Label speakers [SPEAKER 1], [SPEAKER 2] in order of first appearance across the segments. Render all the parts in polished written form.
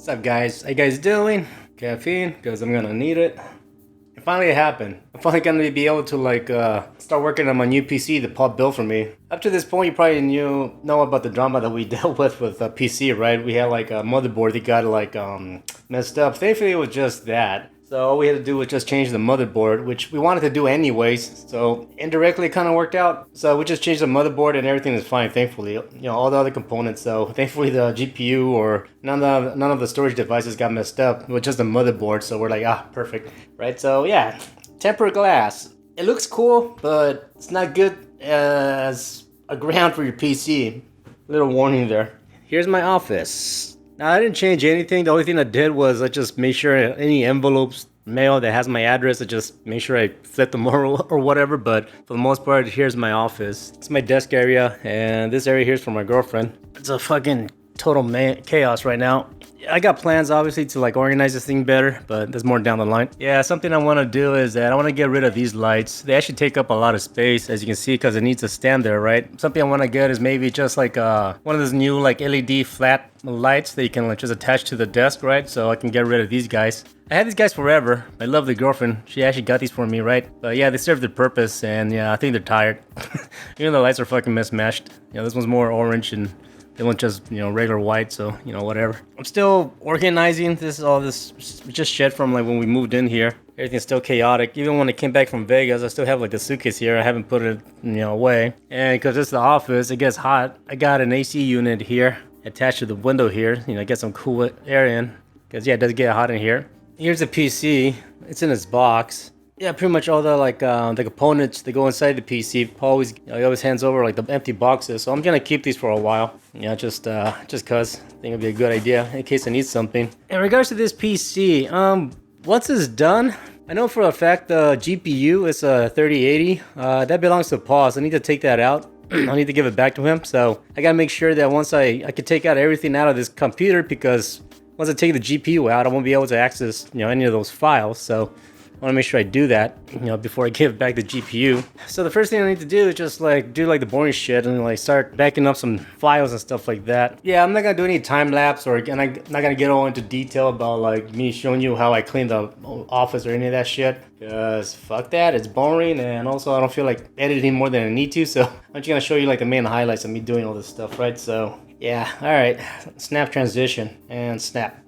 [SPEAKER 1] What's up, guys? How you guys doing? Caffeine, because I'm gonna need it. It finally happened. I'm finally gonna be able to start working on my new PC that Paul built for me. Up to this point, you probably know about the drama that we dealt with PC, right? We had like a motherboard that got messed up. Thankfully, it was just that. So all we had to do was just change the motherboard, which we wanted to do anyways. So indirectly, it kind of worked out. So we just changed the motherboard, and everything is fine. Thankfully, all the other components. So thankfully, the GPU or none of the storage devices got messed up. It was just the motherboard. So we're like, perfect, right? So yeah, tempered glass. It looks cool, but it's not good as a ground for your PC. Little warning there. Here's my office. Now, I didn't change anything. The only thing I did was I just made sure any envelopes, mail that has my address, I just make sure I flip them or whatever. But for the most part, here's my office. It's my desk area, and this area here is for my girlfriend. It's a fucking total chaos right now. I got plans, obviously, to organize this thing better, but there's more down the line. Yeah, something I want to do is that I want to get rid of these lights. They actually take up a lot of space, as you can see, because it needs to stand there, right? Something I want to get is maybe just one of those new LED flat lights that you can just attach to the desk, right? So I can get rid of these guys. I had these guys forever. My lovely girlfriend, she actually got these for me, right? But yeah, they serve their purpose, and yeah, I think they're tired. Even the lights are fucking mismatched. This one's more orange and they weren't just, regular white, so, whatever. I'm still organizing all this just shit from when we moved in here. Everything's still chaotic. Even when I came back from Vegas, I still have the suitcase here. I haven't put it, away. And because it's the office, it gets hot. I got an AC unit here attached to the window here. Get some cool air in. Because, yeah, it does get hot in here. Here's the PC. It's in its box. Yeah, pretty much all the the components that go inside the PC. He always hands over the empty boxes. So I'm gonna keep these for a while. Just cause I think it'd be a good idea in case I need something. In regards to this PC, once it's done, I know for a fact the GPU is a 3080. That belongs to Paul, so I need to take that out. I need to give it back to him. So I gotta make sure that once I can take out everything out of this computer, because once I take the GPU out, I won't be able to access any of those files. So I want to make sure I do that, before I give back the GPU. So the first thing I need to do is just do the boring shit and start backing up some files and stuff like that. Yeah, I'm not gonna do any time lapse and I'm not gonna get all into detail about me showing you how I clean the office or any of that shit. Cause fuck that, it's boring, and also I don't feel like editing more than I need to. So I'm just gonna show you the main highlights of me doing all this stuff, right? So yeah, all right, snap transition and snap.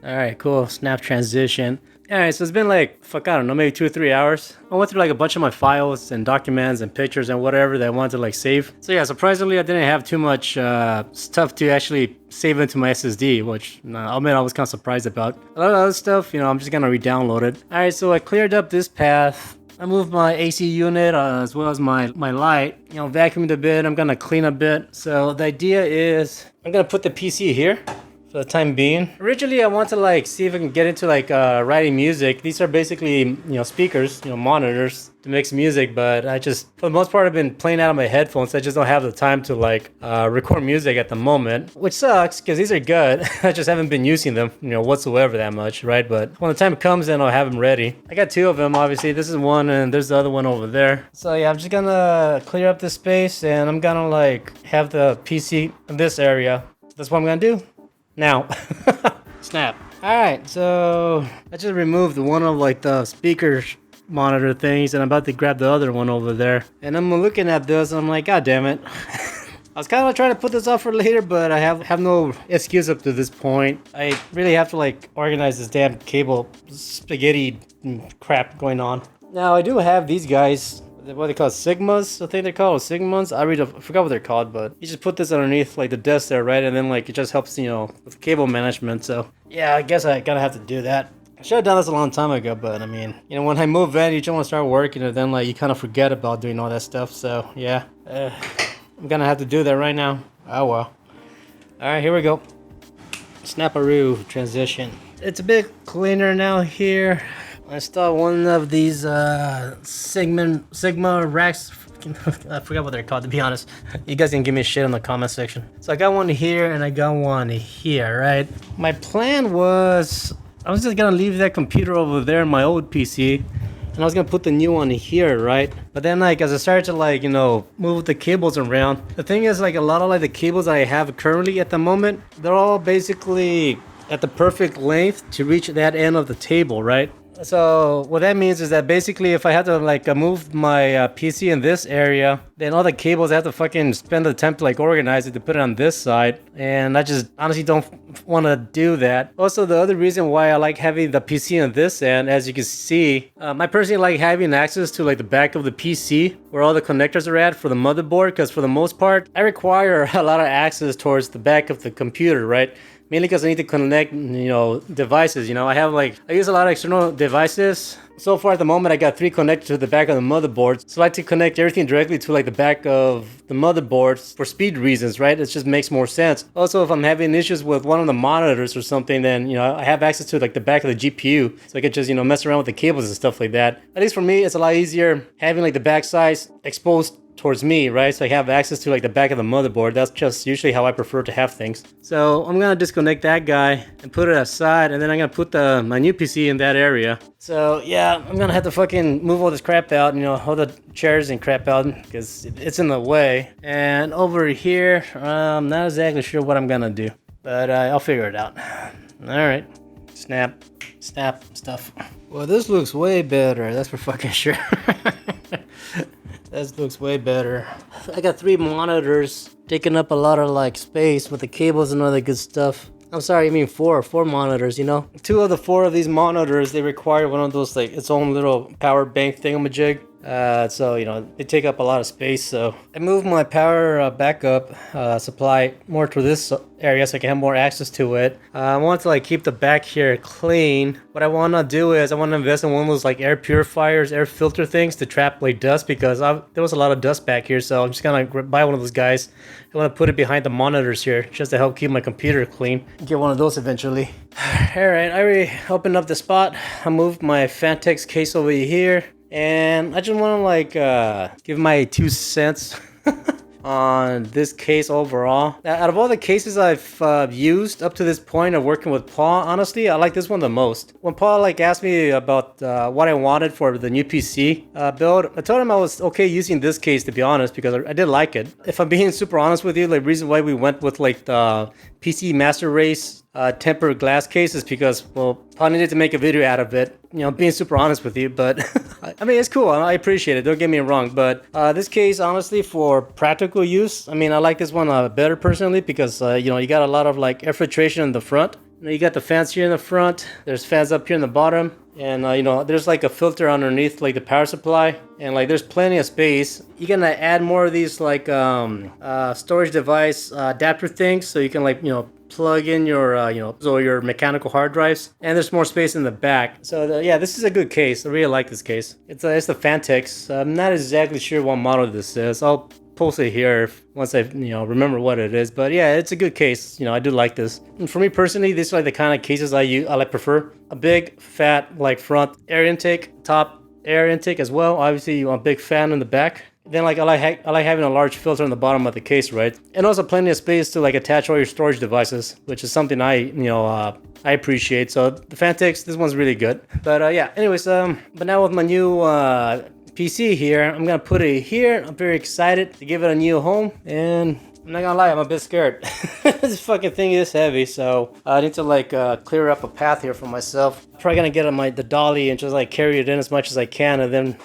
[SPEAKER 1] All right, cool, snap transition. Alright, so it's been I don't know, maybe 2 or 3 hours. I went through a bunch of my files and documents and pictures and whatever that I wanted to save. So yeah, surprisingly I didn't have too much stuff to actually save into my SSD, which I'll admit I was kind of surprised about. A lot of other stuff, I'm just gonna re-download it. Alright, so I cleared up this path. I moved my AC unit as well as my light. Vacuumed a bit. I'm gonna clean a bit. So the idea is I'm gonna put the PC here for the time being. Originally, I want to see if I can get into writing music. These are basically speakers, monitors to mix music. But I just, for the most part, I've been playing out of my headphones. I just don't have the time to record music at the moment, which sucks because these are good. I just haven't been using them, whatsoever that much, right? But when the time comes, then I'll have them ready. I got 2 of them, obviously. This is one, and there's the other one over there. So yeah, I'm just gonna clear up this space, and I'm gonna have the PC in this area. That's what I'm gonna do. Now, snap. Alright, so I just removed one of the speaker monitor things, and I'm about to grab the other one over there. And I'm looking at this, and I'm like, God damn it. I was kind of trying to put this off for later, but I have no excuse up to this point. I really have to organize this damn cable spaghetti crap going on. Now, I do have these guys. What they call Sigmas? I think they're called Sigmas. I forgot what they're called, but you just put this underneath the desk there, right? And then it just helps with cable management. So yeah, I guess I gotta have to do that. I should have done this a long time ago, but I mean, when I move in, you just want to start working, and then you kind of forget about doing all that stuff. So yeah, I'm gonna have to do that right now. Oh well. All right, here we go. Snap-a-roo transition. It's a bit cleaner now here. I installed one of these Sigma racks. I forgot what they're called, to be honest. You guys can give me shit in the comment section. So I got one here and I got one here, right? My plan was I was just gonna leave that computer over there in my old PC, and I was gonna put the new one here, right? But then as I started to move the cables around, the thing is a lot of the cables I have currently at the moment, they're all basically at the perfect length to reach that end of the table, right? So what that means is that basically if I had to like move my PC in this area, then all the cables I have to fucking spend the time to like organize it to put it on this side, and I just honestly don't want to do that. Also, the other reason why I like having the PC on this end, as you can see, I personally like having access to like the back of the PC where all the connectors are at for the motherboard, because for the most part I require a lot of access towards the back of the computer, right? Mainly because I need to connect, devices. I use a lot of external devices. So far at the moment, I got 3 connected to the back of the motherboard. So I like to connect everything directly to like the back of the motherboard for speed reasons, right? It just makes more sense. Also, if I'm having issues with one of the monitors or something, then, I have access to like the back of the GPU. So I could just, mess around with the cables and stuff like that. At least for me, it's a lot easier having like the back sides exposed towards me, right? So I have access to like the back of the motherboard. That's just usually how I prefer to have things. So I'm gonna disconnect that guy and put it aside, and then I'm gonna put my new PC in that area. So yeah, I'm gonna have to fucking move all this crap out, all the chairs and crap out, because it's in the way. And over here, I'm not exactly sure what I'm gonna do, but I'll figure it out. All right, snap stuff. Well, this looks way better, that's for fucking sure. This looks way better. I got 3 monitors taking up a lot of like space with the cables and all that good stuff. I'm sorry, I mean 4 monitors, 2 of the 4 of these monitors, they require one of those like its own little power bank thingamajig. So, they take up a lot of space. So I moved my power backup supply more to this area so I can have more access to it. I want to like keep the back here clean. What I want to do is I want to invest in one of those like air purifiers, air filter things to trap like dust, because there was a lot of dust back here. So I'm just gonna buy one of those guys. I want to put it behind the monitors here just to help keep my computer clean. Get one of those eventually. Alright, I already opened up the spot. I moved my Fantex case over here. And I just want to like give my 2 cents on this case overall. Out of all the cases I've used up to this point of working with Paul, honestly, I like this one the most. When Paul like asked me about what I wanted for the new PC build, I told him I was okay using this case, to be honest, because I did like it. If I'm being super honest with you, the reason why we went with like the PC Master Race tempered glass case is because, well, Paul needed to make a video out of it. Being super honest with you, but I mean, it's cool. I appreciate it. Don't get me wrong. But this case, honestly, for practical use, I mean, I like this one better personally because, you got a lot of like air filtration in the front. You got the fans here in the front. There's fans up here in the bottom. And, there's like a filter underneath like the power supply. And like there's plenty of space. You're gonna add more of these like storage device adapter things. So you can like, plug in your, your mechanical hard drives, and there's more space in the back. So yeah, this is a good case. I really like this case. It's the Fantex. I'm not exactly sure what model this is. I'll post it here once I remember what it is. But yeah, it's a good case. I do like this. And for me personally, these are like the kind of cases I prefer. A big, fat, like front air intake, top air intake as well. Obviously, you want a big fan in the back. Then like I like having a large filter on the bottom of the case, right? And also plenty of space to like attach all your storage devices, which is something I appreciate. So the Fantex, this one's really good. But yeah, anyways, but now with my new PC here, I'm gonna put it here. I'm very excited to give it a new home, and I'm not gonna lie, I'm a bit scared. This fucking thing is heavy, so I need to like clear up a path here for myself. I'm probably gonna get on the dolly and just like carry it in as much as I can, and then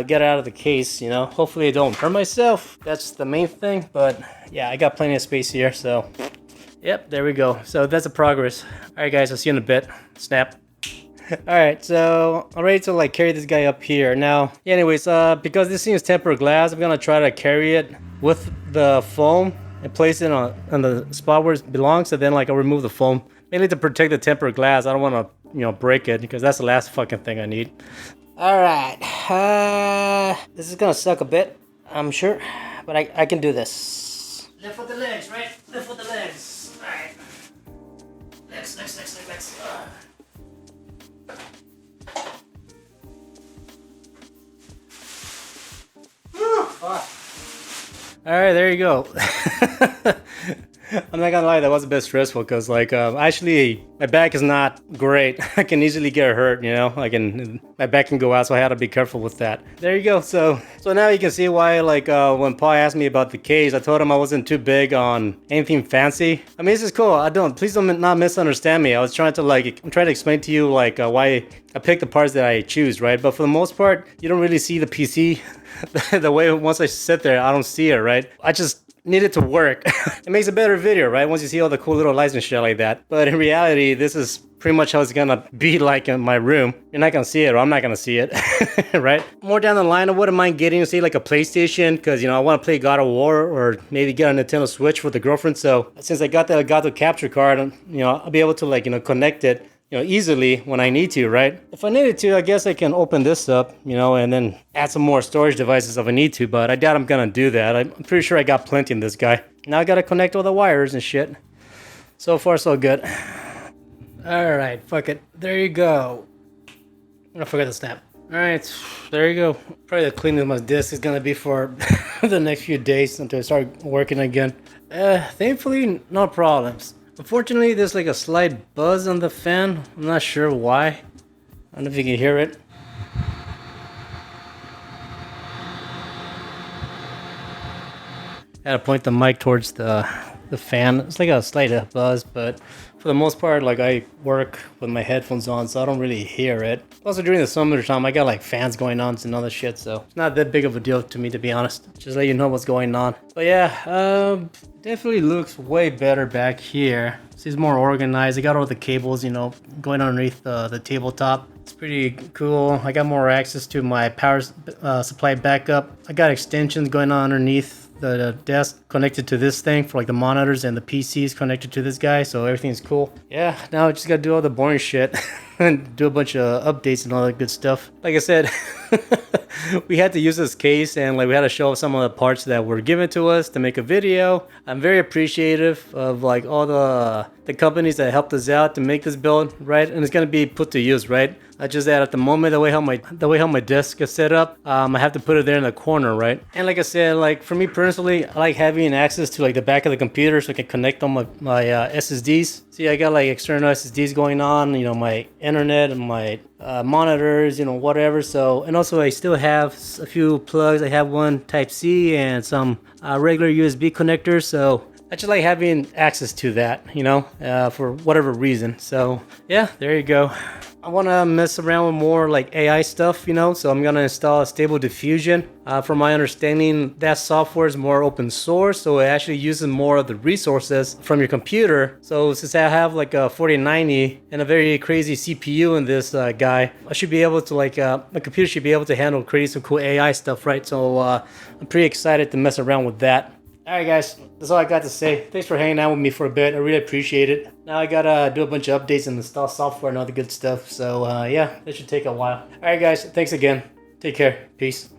[SPEAKER 1] get it out of the case. Hopefully I don't hurt myself. That's the main thing. But yeah, I got plenty of space here, so yep, there we go. So that's a progress. All right, guys, I'll see you in a bit. Snap. Alright, so I'm ready to like carry this guy up here. Now, anyways, because this thing is tempered glass, I'm gonna try to carry it with the foam and place it on the spot where it belongs, and then like I'll remove the foam, mainly to protect the tempered glass. I don't want to break it, because that's the last fucking thing I need. Alright, this is gonna suck a bit, I'm sure, but I can do this. Lift with the legs, right? Lift with the legs. Alright. Legs. Alright, there you go. I'm not gonna lie, that was a bit stressful because like actually my back is not great. I can easily get hurt, you know. My back can go out, so I had to be careful with that. There you go. So now you can see why like when Paul asked me about the case, I told him I wasn't too big on anything fancy. I mean, this is cool. Please don't not misunderstand me. I'm trying to explain to you like why I pick the parts that I choose, right? But for the most part, you don't really see the PC the way once I sit there, I don't see it, right? I just need it to work. It makes a better video, right? Once you see all the cool little lights and shit like that. But in reality, this is pretty much how it's gonna be like in my room. You're not gonna see it, or I'm not gonna see it, right? More down the line, I wouldn't mind getting, say, like a PlayStation, because, you know, I want to play God of War, or maybe get a Nintendo Switch for the girlfriend. So since I got that Elgato capture card, you know, I'll be able to, like, you know, connect it, you know, easily when I need to, right? If I needed to, I guess I can open this up, you know, and then add some more storage devices if I need to, but I doubt I'm gonna do that. I'm pretty sure I got plenty in this guy. Now I gotta connect all the wires and shit. So far, so good. All right, fuck it. There you go. I forgot to snap. All right, there you go. Probably the cleaning my disc is gonna be for the next few days until I start working again. Thankfully, no problems. Unfortunately, there's like a slight buzz on the fan. I'm not sure why. I don't know if you can hear it. I had to point the mic towards the fan. It's like a slight buzz, but for the most part, like I work with my headphones on, so I don't really hear it. Also, during the summertime, I got like fans going on and other shit, so it's not that big of a deal to me, to be honest. Just let you know what's going on. But yeah, definitely looks way better back here. Seems more organized. I got all the cables, you know, going underneath the tabletop. It's pretty cool. I got more access to my power supply backup. I got extensions going on underneath the desk connected to this thing for like the monitors, and the PCs connected to this guy, so everything's cool. Yeah, now I just gotta do all the boring shit and do a bunch of updates and all that good stuff. Like I said, we had to use this case, and like we had to show some of the parts that were given to us to make a video. I'm very appreciative of like all the companies that helped us out to make this build, right? And it's gonna be put to use, right? Just that at the moment, the way how my desk is set up, I have to put it there in the corner, right? And like I said, like for me personally, I like having access to like the back of the computer so I can connect on my SSDs. See, I got like external SSDs going on, you know, my internet and my monitors, you know, whatever. So, and also I still have a few plugs. I have one Type C and some regular USB connectors. So I just like having access to that, you know, for whatever reason. So yeah, there you go. I want to mess around with more like AI stuff, you know, so I'm going to install a Stable Diffusion. From my understanding, that software is more open source, so it actually uses more of the resources from your computer. So since I have like a 4090 and a very crazy CPU in this guy, I should be able to like, my computer should be able to handle creating some cool AI stuff, right? So I'm pretty excited to mess around with that. Alright guys, that's all I got to say. Thanks for hanging out with me for a bit. I really appreciate it. Now I gotta do a bunch of updates and install software and all the good stuff. So yeah, that should take a while. Alright guys, thanks again. Take care. Peace.